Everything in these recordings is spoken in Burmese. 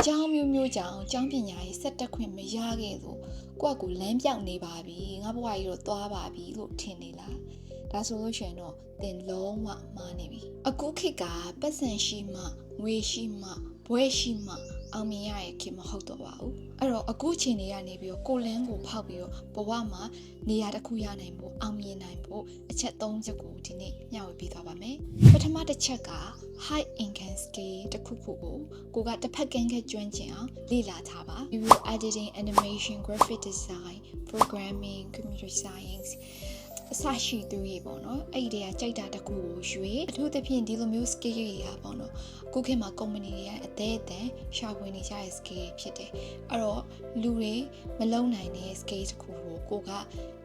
ကျောင်းမျိုးကြောင်ကျောင်းပညာရေးဆက်တက်ခွင့်မရခဲ့လို့ကိုယ့်ကိုလမ်းပြောင်းနေပါပြီငါဘဝကြီးတော့သွားပါပြီလို့ထင်နေလားဒါဆိုလို့ရှိရင်တော့သင်လုံးဝမှားနေပြီအခုခေတ်ကပတ်စံရှိမှငွေရှိမှဘွဲရှိမှအောင်မြင်ရရဲ့ခေတ်မဟုတ်တော့ပါဘူးအဲ့တော့အခုချိန်တွေကနေပြီးတော့ကိုလန်းကိုဖောက်ပြီးတော့ဘဝမှာနေရာတစ်ခုရနိုင်ဖို့အောင်မြင်နိုင်ဖို့အချက်၃ချက်ကိုဒီနေ့ညှဝေပေးသွားပါမယ်ပထမတစ်ချက်က high income skill တစ်ခုခုကိုကတစ်ဖက်ကန်းကကျွမ်းကျင်အောင်လေ့လာထားပါ video editing animation graphic design programming computer science အစရှိသူတွေပေါ့နော်အဲ့ဒီတည်းကကြိုက်တာတစ်ခုကိုရွေးအထူးသဖြင့်ဒီလိုမျိုး skill တွေကပေါ့နော်အခုခေတ်မှာ company တွေကအသေးအတန်ရှာဖွေနေကြတဲ့ skill ဖြစ်တယ်အဲ့တော့လူတွေမလုံနိုင်တဲ့ skill တစ်ခုကိုက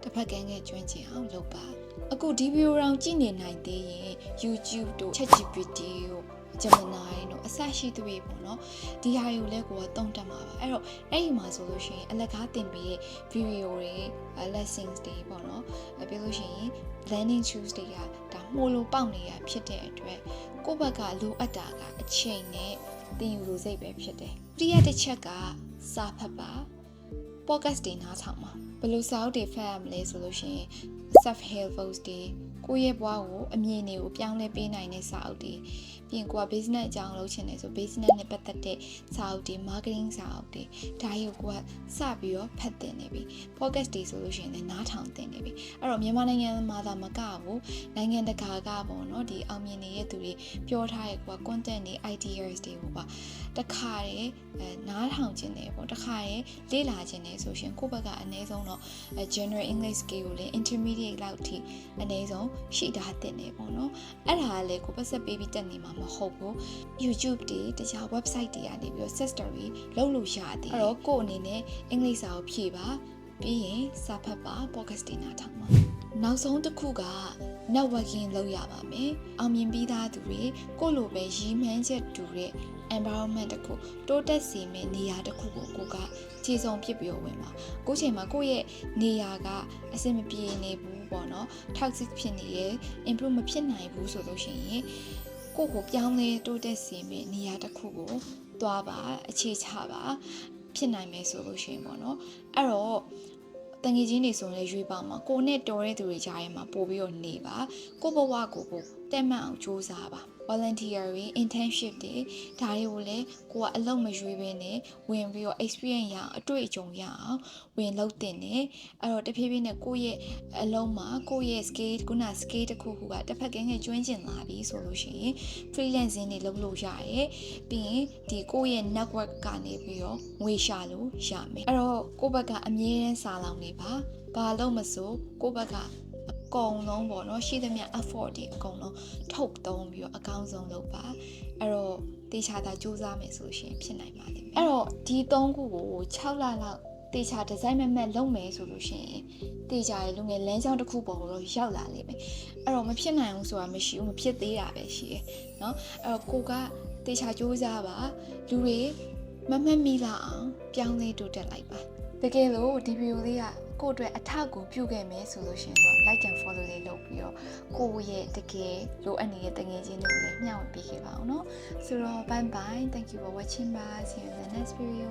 တစ်ဖက်ကန်းကကျွမ်းကျင်အောင်လုပ်ပါအခုဒီ video တောင်ကြည့်နေနိုင်သေးရင် YouTube တို့ ChatGPT တို့Gemini တို့အစရှိသူတွေပေါ့နော်ဒီဟာတွေကိုလည်းကိုကတုံ့တက်မှာပါအဲ့တော့အဲ့ဒီမှာဆိုလို့ရှိရင်အလကားသင်ပေးတဲ့ video တွေ lessons တွေပေါ့နော်ပြောလို့ရှိရင် learning tools တွေကဒါမှုလို့ပေါက်နေရဖြစ်တဲ့အတွက်ကိုယ့်ဘက်ကလိုအပ်တာကအချိန်နဲ့သင်ယူလို့စိတ်ပဲဖြစ်တယ်တိရတစ်ချက်ကစာဖတ်ပါ podcast တွေနားထောင်ပါဘယ်လိုစာအုပ်တွေဖတ်ရမလဲဆိုလို့ရှိရင် self help books တွေကိုယ့်ရဲ့ဘဝကိုအမြင်တွေကိုပြောင်းလဲပေးနိုင်တဲ့စာအုပ်တွေပြင်ကိုက business အကြောင်းလုပ်ချင်တယ်ဆို business နဲ့ပတ်သက်တဲ့စာအုပ်တွေ marketing စာအုပ်တွေဒါတွေကိုကိုကစပြီးတော့ဖတ်သင်နေပြီ podcast တွေဆိုလို့ရှိရင်လည်းနားထောင်သင်နေပြီအဲ့တော့မြန်မာနိုင်ငံမှာသာမကဘူးနိုင်ငံတကာကပေါ့နော်ဒီအောင်မြင်နေတဲ့သူတွေပြောထားတဲ့ကိုက content တွေ ideas တွေကိုပါတခါတည်းနားထောင်ခြင်းတယ်ပေါ့တခါတည်းလေ့လာခြင်းတယ်ဆိုရှင်ကိုယ့်ဘက်ကအနည်းဆုံးတော့ general english skill ကိုလည်း intermediate လောက်ထိအနည်းဆုံးရှိတာတင်နေပေါ့နော်အဲ့ဒါကလည်းကိုပတ်ဆက်ပေးပြီးတက်နေမှာမဟုတ်ဘူး YouTube တွေတခြား website တွေကနေပြီးတော့ set story လုပ်လို့ရသည်အဲ့တော့ကို့အနေနဲ့အင်္ဂလိပ်စာကိုဖြည့်ပါပြီးရင်စာဖတ်ပါ podcast တွေနားထောင်ပါနောက်ဆုံးတစ်ခုက networking လုပ်ရပါမယ်အောင်မြင်ပြီးသားသူတွေကိုလိုပဲရည်မှန်းချက်တူတဲ့ environment တစ်ခုတိုးတက်စေမယ့်နေရာတစ်ခုကိုကိုကခြေစုံဖြစ်ပြီးဝင်ပါကိုချိန်မှာကိုယ့်ရဲ့နေရာကအဆင်မပြေနေဘူးပေါ့နော် toxic ဖြစ်နေရဲ့ improve မဖြစ်နိုင်ဘူးဆိုလို့ရှိရင်ကိုပြောင်းလဲတိုးတက်စေမယ့်နေရာတစ်ခုကိုသွားပါအခြေချပါဖြစ်နိုင်မယ်ဆိုလို့ရှိရင်ပေါ့နော်အဲ့တော့တငယ်ချင်းတွေဆိုရင်လည်းရွေးပါမှာကိုနဲ့တော်တဲ့သူတွေကြားထဲမှာပို့ပြီးတော့နေပါကိုဘဝကိုတက်မှတ်အောင်စူးစမ်းပါ volunteer တွေ internship တွေဒါတွေကိုလည်းကိုကအလုပ်မရွေးဘဲနဲ့ဝင်ပြီးတော့ experience ရအောင်အတွေ့အကြုံရအောင်ဝင်လုပ်တင်နေအဲ့တော့တဖြည်းဖြည်းနဲ့ကိုရဲ့အလုံးမှာကိုရဲ့ skill ခုန skill တစ်ခုခုကတစ်ဖက်ကငယ်ကျွမ်းကျင်လာပြီဆိုလို့ရှိရင် freelancing တွေလုပ်လို့ရတယ်ပြီးရင်ဒီကိုရဲ့ network ကနေပြီးတော့ငွေရှာလို့ရမယ်အဲ့တော့ကိုဘက်ကအမြဲတမ်းစာလောင်နေပါဘာလို့မဆိုကိုဘက်ကအကုန်လုံးပေါ့နော်ရှိသမျှ effort တွေအကုန်လုံးထုတ်သုံးပြီးတော့အကောင်းဆုံးလုပ်ပါအဲ့တော့တေချာတာစူးစမ်းမယ်ဆိုရှင်ဖြစ်နိုင်ပါလိမ့်မယ်အဲ့တော့ဒီ၃ခုကို6လလောက်တေချာဒီဇိုင်းမဲ့လုပ်မယ်ဆိုလို့ရှိရင်တေချာရဲ့လူငယ်လမ်းကြောင်းတစ်ခုပေါ်တော့ရောက်လာလိမ့်မယ်အဲ့တော့မဖြစ်နိုင်ဘူးဆိုတာမရှိဘူးမဖြစ်သေးတာပဲရှိတယ်เนาะအဲ့တော့ကိုကတေချာစူးစမ်းပါလူတွေမမှတ်မိလာအောင်ပြောင်းလဲတိုးတက်လိုက်ပါတကယ်လို့ဒီဗီဒီယိုလေးကကိုယ့်အတွက်အထောက်အကူပြုခဲ့မယ်ဆိုလို့ရှိရင်တော့ like and follow လေးလုပ်ပြီးတော့ကိုယ့်ရဲ့တကယ်လိုအပ်နေတဲ့တငယ်ချင်းတွေကိုလည်းမျှဝေပေးခဲ့ပါအောင်เนาะဆိုတော့ bye bye thank you for watching bye see you in the next video